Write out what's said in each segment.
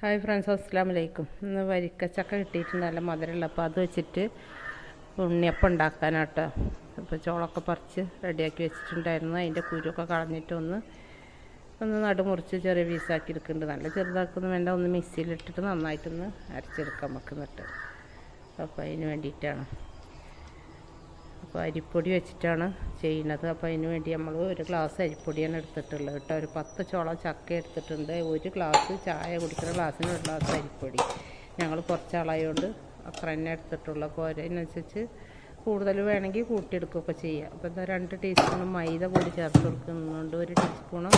Hi friends, അസ്സലാമു അലൈക്കും. ഇന്ന് വരിക്കച്ചക്ക കിട്ടിയിട്ടുണ്ട്, നല്ല മധുരമുള്ള. അപ്പോൾ അത് വെച്ചിട്ട് ഉണ്ണിയപ്പം ഉണ്ടാക്കാനാട്ടോ. അപ്പോൾ ചോളൊക്കെ പറിച്ച് റെഡിയാക്കി വെച്ചിട്ടുണ്ടായിരുന്നു. അതിൻ്റെ കുരുവൊക്കെ കളഞ്ഞിട്ട് ഒന്ന് നടുമുറിച്ച് ചെറിയ പീസാക്കി എടുക്കുന്നുണ്ട്. നല്ല ചെറുതാക്കൊന്നും വേണ്ട, ഒന്ന് മിക്സിയിലിട്ടിട്ട് നന്നായിട്ടൊന്ന് അരച്ചെടുക്കാൻ വെക്കുന്നിട്ട്. അപ്പോൾ അതിന് വേണ്ടിയിട്ടാണ്. അപ്പോൾ അരിപ്പൊടി വെച്ചിട്ടാണ് ചെയ്യുന്നത്. അപ്പോൾ അതിന് വേണ്ടി നമ്മൾ ഒരു ഗ്ലാസ് അരിപ്പൊടിയാണ് എടുത്തിട്ടുള്ളത് കേട്ടോ. ഒരു 10 ചോളം ചക്ക എടുത്തിട്ടുണ്ട്. ഒരു ഗ്ലാസ് ചായ കുടിക്കുന്ന ഗ്ലാസ്സിന് ഒരു ഗ്ലാസ് അരിപ്പൊടി. ഞങ്ങൾ കുറച്ചാളായതുകൊണ്ട് അത്ര തന്നെ എടുത്തിട്ടുള്ളൂ. അപ്പോൾ അതിനനുസരിച്ച് കൂടുതൽ വേണമെങ്കിൽ കൂട്ടിയെടുക്കുകയൊക്കെ ചെയ്യാം. അപ്പോൾ എന്താ 2 ടീസ്പൂൺ മൈദ പൊടി ചേർത്ത് കൊടുക്കുന്നുണ്ട്, 1 ടീസ്പൂൺ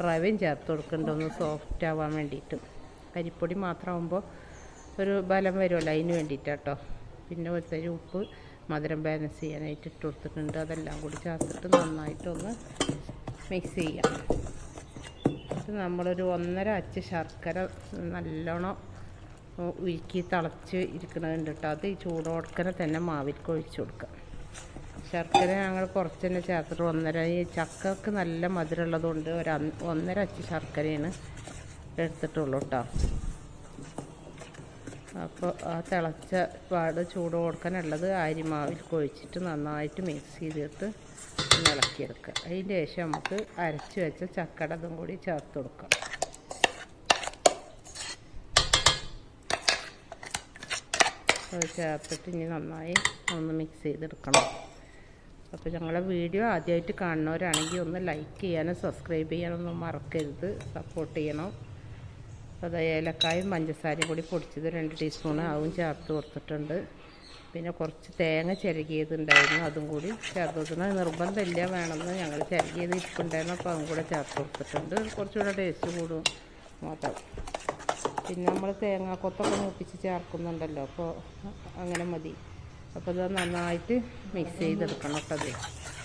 റവയും ചേർത്ത് കൊടുക്കുന്നുണ്ട്, ഒന്ന് സോഫ്റ്റ് ആവാൻ വേണ്ടിയിട്ട്. അരിപ്പൊടി മാത്രമാകുമ്പോൾ ഒരു ബലം വരുമല്ലോ, അതിന് വേണ്ടിയിട്ടാട്ടോ. പിന്നെ ഒരു തരി ഉപ്പ് മധുരം ബാലൻസ് ചെയ്യാനായിട്ട് ഇട്ട് കൊടുത്തിട്ടുണ്ട്. അതെല്ലാം കൂടി ചേർത്തിട്ട് നന്നായിട്ടൊന്ന് മിക്സ് ചെയ്യാം. അത് നമ്മളൊരു 1.5 അച്ച് ശർക്കര നല്ലോണം ഉരുക്കി തിളച്ച് ഇരിക്കണതുണ്ട് കേട്ടോ. അത് ഈ ചൂടോടക്കനെ തന്നെ മാവിലേക്ക് ഒഴിച്ച് കൊടുക്കാം. ശർക്കര ഞങ്ങൾ കുറച്ച് തന്നെ ചേർത്തിട്ട് 1.5, ഈ ചക്കക്ക് നല്ല മധുരമുള്ളതുകൊണ്ട് 1.5 അച്ച് ശർക്കരയാണ് എടുത്തിട്ടുള്ളൂ കേട്ടോ. അപ്പോൾ ആ തിളച്ച പാട് ചൂട് കൊടുക്കാനുള്ളത് അരിമാവിൽ കൊഴിച്ചിട്ട് നന്നായിട്ട് മിക്സ് ചെയ്തിട്ട് ഇളക്കിയെടുക്കുക. അതിൻ്റെ ശേഷം നമുക്ക് അരച്ച് വെച്ച ചക്കട അതും കൂടി ചേർത്ത് കൊടുക്കാം. അത് ചേർത്തിട്ട് ഇനി നന്നായി ഒന്ന് മിക്സ് ചെയ്തെടുക്കണം. അപ്പോൾ ഞങ്ങളുടെ വീഡിയോ ആദ്യമായിട്ട് കാണുന്നവരാണെങ്കിൽ ഒന്ന് ലൈക്ക് ചെയ്യാനും സബ്സ്ക്രൈബ് ചെയ്യാനൊന്നും മറക്കരുത്, സപ്പോർട്ട് ചെയ്യണം. അത് ഏലക്കായും പഞ്ചസാരയും കൂടി പൊടിച്ചത് 2 ടീസ്പൂൺ ആവും ചേർത്ത് കൊടുത്തിട്ടുണ്ട്. പിന്നെ കുറച്ച് തേങ്ങ ചിരകിയതുണ്ടായിരുന്നു, അതും കൂടി ചേർത്ത് കൊടുക്കുന്നത് നിർബന്ധമില്ല, വേണമെന്ന് ഞങ്ങൾ ചിരകിയത് ഇരിപ്പുണ്ടായിരുന്നു. അപ്പോൾ അതും കൂടെ ചേർത്ത് കൊടുത്തിട്ടുണ്ട്. കുറച്ചുകൂടെ ടേസ്റ്റ് കൂടും മാത്രം. പിന്നെ നമ്മൾ തേങ്ങാക്കൊത്തൊക്കെ മൂപ്പിച്ച് ചേർക്കുന്നുണ്ടല്ലോ, അപ്പോൾ അങ്ങനെ മതി. അപ്പോൾ അത് നന്നായിട്ട് മിക്സ് ചെയ്തെടുക്കണം കേട്ടോ. അത്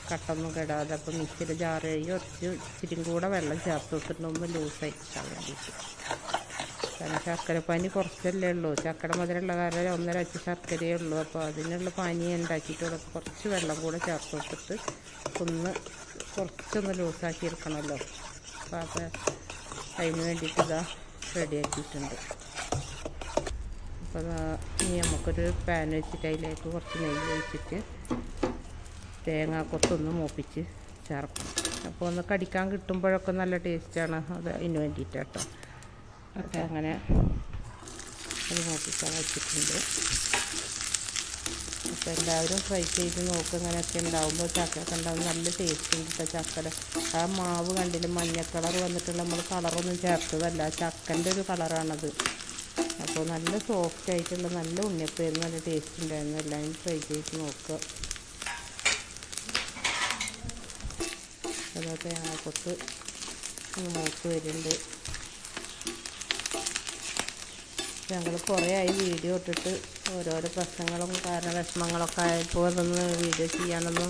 കട്ടൊന്നും കെടാതെ. അപ്പോൾ മിക്സിയിൽ ജാറ് കഴുകി ഇച്ചിരി കൂടെ വെള്ളം ചേർത്ത് കൊടുത്തിട്ട് ഒന്ന് ലൂസായി കിട്ടാൻ വേണ്ടിയിട്ട്. കാരണം ശർക്കരപ്പാനി കുറച്ചല്ലേ ഉള്ളൂ, ചക്കട മധുരമുള്ള കാരണം 1.5 അച്ച് ശർക്കരയേ ഉള്ളൂ. അപ്പോൾ അതിനുള്ള പാനി ഉണ്ടാക്കിയിട്ട് കുറച്ച് വെള്ളം കൂടെ ചേർത്ത് കൊടുത്തിട്ട് കുറച്ചൊന്ന് ലൂസാക്കി എടുക്കണമല്ലോ. അപ്പോൾ അത് അതിന് വേണ്ടിയിട്ട് ഇതാ റെഡിയാക്കിയിട്ടുണ്ട്. അപ്പോൾ ഇനി നമുക്കൊരു പാൻ വെച്ചിട്ട് അതിലേക്ക് കുറച്ച് നെയ്യ് ഒഴിച്ചിട്ട് തേങ്ങാക്കൊത്തൊന്ന് മൂപ്പിച്ച് ചേർക്കണം. അപ്പോൾ ഒന്ന് കടിക്കാൻ കിട്ടുമ്പോഴൊക്കെ നല്ല ടേസ്റ്റാണ്. അത് അതിന് വേണ്ടിയിട്ടാട്ടോ. അത് അങ്ങനെ അത് മൂപ്പിക്കാൻ വെച്ചിട്ടുണ്ട്. അപ്പോൾ എല്ലാവരും ഫ്രൈ ചെയ്ത് നോക്കുക. ഇങ്ങനെയൊക്കെ ഉണ്ടാകുമ്പോൾ ചക്കയൊക്കെ ഉണ്ടാകും, നല്ല ടേസ്റ്റ് ഉണ്ട് കേട്ടോ. ചക്കര ആ മാവ് കണ്ടില്ല, മഞ്ഞ കളർ വന്നിട്ടുള്ള, നമ്മൾ കളറൊന്നും ചേർത്തതല്ല, ചക്കൻ്റെ ഒരു കളറാണത്. അപ്പോൾ നല്ല സോഫ്റ്റ് ആയിട്ടുള്ള നല്ല ഉണ്ണിയപ്പമായിരുന്നു, നല്ല ടേസ്റ്റ് ഉണ്ടായിരുന്നു. എല്ലാവരും ട്രൈ ചെയ്ത് നോക്കുക. അതാ തേങ്ങാക്കൊത്ത് മൂത്ത് വരുന്നുണ്ട്. ഞങ്ങൾ കുറേ ആയി വീഡിയോ ഇട്ടിട്ട്, ഓരോരോ പ്രശ്നങ്ങളും വിഷമങ്ങളൊക്കെ ആയപ്പോൾ അതൊന്ന് വീഡിയോ ചെയ്യാനൊന്നും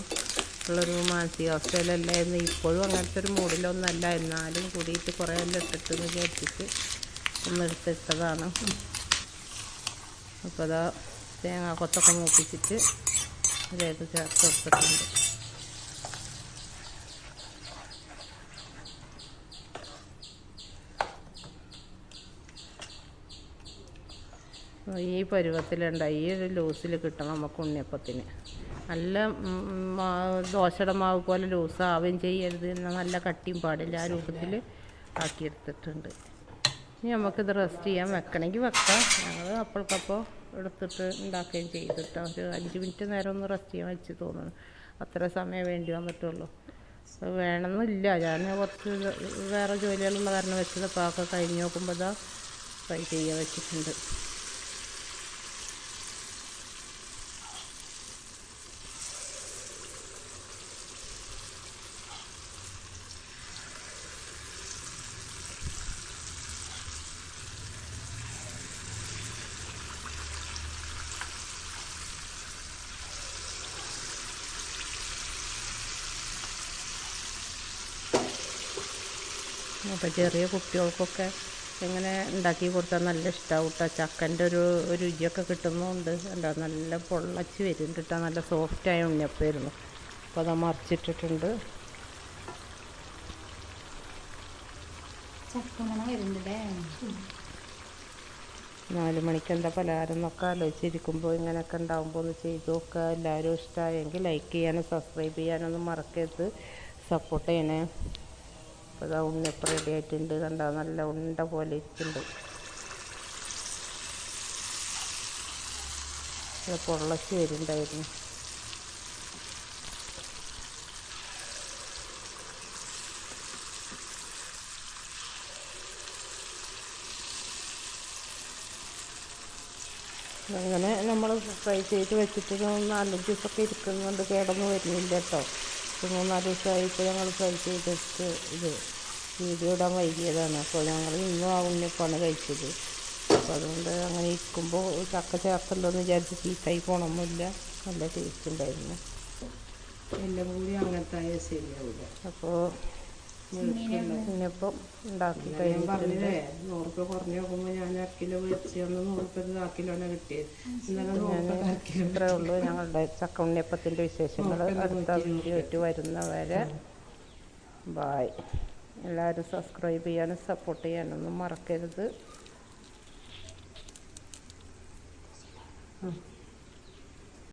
ഉള്ളൊരു മാനസികാവസ്ഥയിലല്ലായിരുന്നു. ഇപ്പോഴും അങ്ങനത്തെ ഒരു മൂഡിലൊന്നല്ല, എന്നാലും കൂടിയിട്ട് കുറേ എല്ലാം ഇട്ടിട്ടെന്ന് വിചാരിച്ചിട്ട് ഒന്നെടുത്തിട്ടതാണ്. അപ്പോൾ അതാ തേങ്ങാക്കൊത്തൊക്കെ മൂപ്പിച്ചിട്ട് അതിലേക്ക് ചേർത്ത് കൊടുത്തിട്ടുണ്ട്. ഈ പരുവത്തിലുണ്ടായി, ഈ ഒരു ലൂസിൽ കിട്ടണം നമുക്ക് ഉണ്ണിയപ്പത്തിന്. നല്ല ദോശയുടെ മാവ് പോലെ ലൂസാവുകയും ചെയ്യരുത്, എന്നാൽ നല്ല കട്ടിയും പാടില്ല, ആ രൂപത്തിൽ ആക്കിയെടുത്തിട്ടുണ്ട്. ഇനി നമുക്കിത് റെസ്റ്റ് ചെയ്യാൻ വെക്കണമെങ്കിൽ വെക്കാം. ഞങ്ങൾ അപ്പോഴേക്കപ്പോൾ എടുത്തിട്ട് ഉണ്ടാക്കുകയും ചെയ്തിട്ട് ഒരു 5 മിനിറ്റ് നേരം ഒന്ന് റെസ്റ്റ് ചെയ്യാൻ വെച്ച് തോന്നുന്നു. അത്ര സമയം വേണ്ടി വന്നിട്ടുള്ളൂ. അത് വേണമെന്നില്ല, ഞാൻ കുറച്ച് വേറെ ജോലികളുള്ള കാരണം വെച്ചത്. അപ്പോൾ ഒക്കെ കഴിഞ്ഞ് നോക്കുമ്പോൾ ഇതാ ഫ്രൈ ചെയ്യാൻ വെച്ചിട്ടുണ്ട്. അപ്പോൾ ചെറിയ കുട്ടികൾക്കൊക്കെ ഇങ്ങനെ ഉണ്ടാക്കി കൊടുത്താൽ നല്ല ഇഷ്ടമാവും കേട്ടോ. ചക്കൻ്റെ ഒരു രുചിയൊക്കെ കിട്ടുന്നുണ്ട്. എന്താ നല്ല പൊള്ളച്ച് വരുന്നുണ്ട് കേട്ടോ. നല്ല സോഫ്റ്റായ ഉണ്ണിയപ്പമായിരുന്നു. അപ്പോൾ അത് മറിച്ചിട്ടിട്ടുണ്ട്. ചക്ക വരുന്നുണ്ടല്ലേ. 4 മണിക്ക് എന്താ പലഹാരം എന്നൊക്കെ ആലോചിച്ചിരിക്കുമ്പോൾ ഇങ്ങനെയൊക്കെ ഉണ്ടാകുമ്പോൾ ഒന്ന് ചെയ്ത് നോക്കുക. എല്ലാവരും ഇഷ്ടമായെങ്കിൽ ലൈക്ക് ചെയ്യാനും സബ്സ്ക്രൈബ് ചെയ്യാനൊന്നും മറക്കരുത്, സപ്പോർട്ട് ചെയ്യണേ. അപ്പോൾ ഇതാ ഉണ്ണിയപ്പം റെഡി ആയിട്ടുണ്ട്, കണ്ടോ നല്ല ഉണ്ട പോലെ ഇരിക്കുന്നുണ്ട്. പൊള്ളച്ച് വരുന്നുണ്ടായിരുന്നു. അങ്ങനെ നമ്മൾ ഫ്രൈ ചെയ്ത് വെച്ചിട്ട് 4-5 ദിവസമൊക്കെ ഇരിക്കുന്നുണ്ട്, കേടൊന്നും വരുന്നില്ല കേട്ടോ. 3-4 ദിവസമായിട്ട് ഞങ്ങൾ ഫ്രൈ ചെയ്തിട്ട് ഇത് വീഡിയോ ഇടാൻ വൈകിയതാണ്. അപ്പോൾ ഞങ്ങൾ ഇന്നും ആ ഉണ്ണിയപ്പമാണ് കഴിച്ചത്. അപ്പോൾ അതുകൊണ്ട് അങ്ങനെ ഇരിക്കുമ്പോൾ ചക്ക ചേർത്തല്ലോ എന്ന് വിചാരിച്ച് ചീത്തായി പോകണമൊന്നുമില്ല, നല്ല ടേസ്റ്റ് ഉണ്ടായിരുന്നു. എല്ലാം കൂടി അങ്ങനത്തെ ശരിയാവില്ല. അപ്പോൾ ഉണ്ണിയപ്പം ഉണ്ടാക്കി കഴിഞ്ഞിട്ടുണ്ട്. 100 രൂപ കുറഞ്ഞ് നോക്കുമ്പോൾ ഞാൻ 1 കിലോ മേടിച്ച് 100 കിലോനെ കിട്ടിയത്. ഇത്രേ ഉള്ളൂ ഞങ്ങളുടെ ചക്ക ഉണ്ണിയപ്പത്തിൻ്റെ വിശേഷങ്ങൾ. അടുത്ത വീഡിയോ ആയിട്ട് വരുന്നവരെ ബായ്. എല്ലാവരും സബ്സ്ക്രൈബ് ചെയ്യാനും സപ്പോർട്ട് ചെയ്യാനൊന്നും മറക്കരുത്.